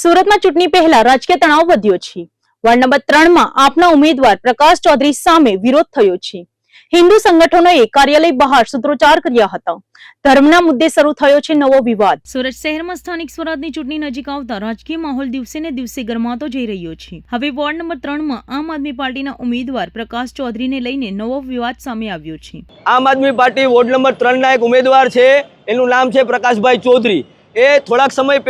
સુરતમાં ચૂંટણી પહેલા રાજકીય તણાવ વધ્યો છે। વોર્ડ નંબર 3 માં આપના ઉમેદવાર પ્રકાશ ચૌધરી સામે વિરોધ થયો છે। હિન્દુ સંગઠનોએ કાર્યાલય બહાર સૂત્રોચ્ચાર કર્યા હતા। ધર્મના મુદ્દે શરૂ થયો છે નવો વિવાદ। સુરત શહેરમાં સ્થાનિક સ્વરાજની ચૂંટણી નજીક આવતા રાજકીય માહોલ દિવસે ને દિવસે ગરમાતો જઈ રહ્યો છે। હવે વોર્ડ નંબર 3 માં આમ આદમી પાર્ટીના ઉમેદવાર પ્રકાશ ચૌધરીને લઈને નવો વિવાદ સામે આવ્યો છે। આમ આદમી પાર્ટી વોર્ડ નંબર 3 ના એક ઉમેદવાર છે, એનું નામ છે પ્રકાશભાઈ ચૌધરી। એ થોડાક સમય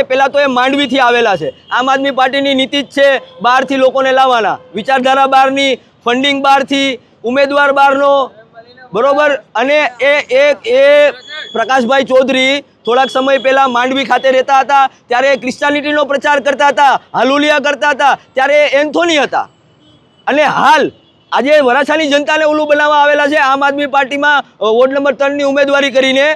પહેલા તો એ માંડવીથી આવેલા છે। આમ આદમી પાર્ટીની નીતિ જ છે બહારથી લોકોને લાવવાના, વિચારધારા બહારની, ફંડિંગ બહારથી, ઉમેદવાર બહારનો, બરોબર। અને એ પ્રકાશભાઈ ચૌધરી થોડાક સમય પહેલા માંડવી ખાતે રહેતા હતા, ત્યારે ક્રિશ્ચિયાનિટીનો પ્રચાર કરતા હતા, હાલુલિયા કરતા હતા, ત્યારે એન્થોની હતા। અને હાલ આજે વરાછાની જનતાને ઓલું બનાવવા આવેલા છે આમ આદમી પાર્ટીમાં વોર્ડ નંબર 3 ની ઉમેદવારી કરીને।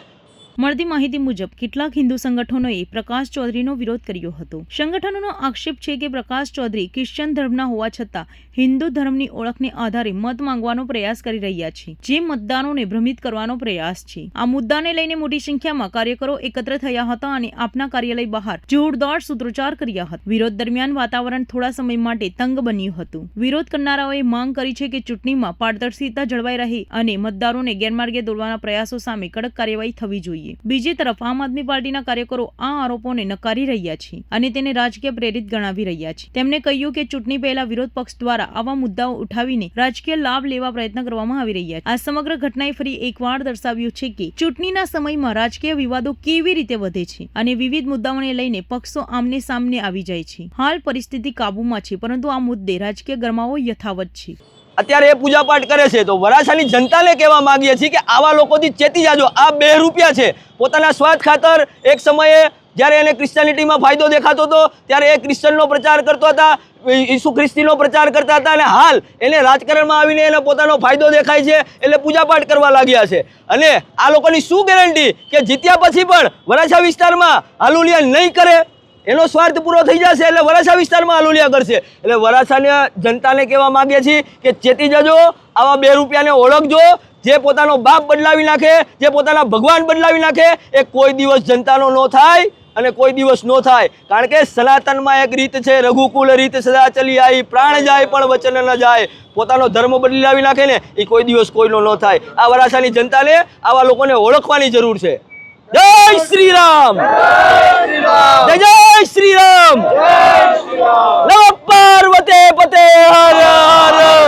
મળતી માહિતી મુજબ કેટલાક હિન્દુ સંગઠનોએ પ્રકાશ ચૌધરીનો વિરોધ કર્યો હતો। સંગઠનોનો આક્ષેપ છે કે પ્રકાશ ચૌધરી ક્રિશ્ચિયન ધર્મના હોવા છતાં હિન્દુ ધર્મની ઓળખને આધારે મત માંગવાનો પ્રયાસ કરી રહ્યા છે, જે મતદારોને ભ્રમિત કરવાનો પ્રયાસ છે। આ મુદ્દાને લઈને મોટી સંખ્યામાં કાર્યકરો એકત્ર થયા હતા અને આપના કાર્યાલય બહાર જોરદાર સૂત્રોચ્ચાર કર્યા હતા। વિરોધ દરમિયાન વાતાવરણ થોડા સમય માટે તંગ બન્યું હતું। વિરોધ કરનારાઓએ માંગ કરી છે કે ચૂંટણીમાં પારદર્શિતા જળવાઈ રહે અને મતદારોને ગેરમાર્ગે દોરવાના પ્રયાસો સામે કડક કાર્યવાહી થવી જોઈએ। બીજી તરફ આમ આદમી પાર્ટીના કાર્યકરો આ આરોપોને નકારી રહ્યા છે અને તેને રાજકીય પ્રેરિત ગણાવી રહ્યા છે। તેમણે કહ્યું કે ચૂંટણી પહેલા વિરોધ પક્ષ દ્વારા આવા મુદ્દાઓ ઉઠાવીને રાજકીય લાભ લેવા પ્રયત્ન કરવામાં આવી રહ્યા છે। આ સમગ્ર ઘટનાએ ફરી એકવાર દર્શાવ્યું છે કે ચૂંટણીના સમયમાં રાજકીય વિવાદો કેવી રીતે વધે છે અને વિવિધ મુદ્દાઓને લઈને પક્ષો આમને સામને આવી જાય છે। હાલ પરિસ્થિતિ કાબૂમાં છે, પરંતુ આ મુદ્દે રાજકીય ગરમાવો યથાવત છે। અત્યારે એ પૂજાપાઠ કરે છે તો વરાછાની જનતાને કહેવા માંગીએ છીએ કે આવા લોકોથી ચેતી જાજો। આ 2 રૂપિયા છે, પોતાના સ્વાર્થ ખાતર એક સમયે જ્યારે એને ક્રિશ્ચિયાનિટીમાં ફાયદો દેખાતો હતો ત્યારે એ ક્રિશ્ચનનો પ્રચાર કરતો હતા, ઈસુ ખ્રિસ્તીનો પ્રચાર કરતા હતા, અને હાલ એને રાજકારણમાં આવીને એને પોતાનો ફાયદો દેખાય છે એટલે પૂજાપાઠ કરવા લાગ્યા છે। અને આ લોકોની શું ગેરંટી કે જીત્યા પછી પણ વરાછા વિસ્તારમાં હાલુલિયા નહીં કરે, એનો સ્વાર્થ પૂરો થઈ જશે એટલે વરાછા વિસ્તારમાં હાલુલિયા કરશે। એટલે વરાછાની જનતાને કહેવા માંગીએ છીએ કે ચેતી જજો, આવા 2 રૂપિયાને ઓળખજો। જે પોતાનો બાપ બદલાવી નાખે, જે પોતાના ભગવાન બદલાવી નાખે, એ કોઈ દિવસ જનતાનો ન થાય અને કોઈ દિવસ ન થાય। કારણ કે સનાતનમાં એક રીત છે, રઘુકુલ રીત સદા ચલી આવી, પ્રાણ જાય પણ વચન ન જાય। પોતાનો ધર્મ બદલાવી નાખે ને એ કોઈ દિવસ કોઈનો ન થાય। આ વરાછાની જનતાને આવા લોકોને ઓળખવાની જરૂર છે। જય શ્રી રામ, જય શ્રી રામ, નમઃ પાર્વતે પતે હર હર।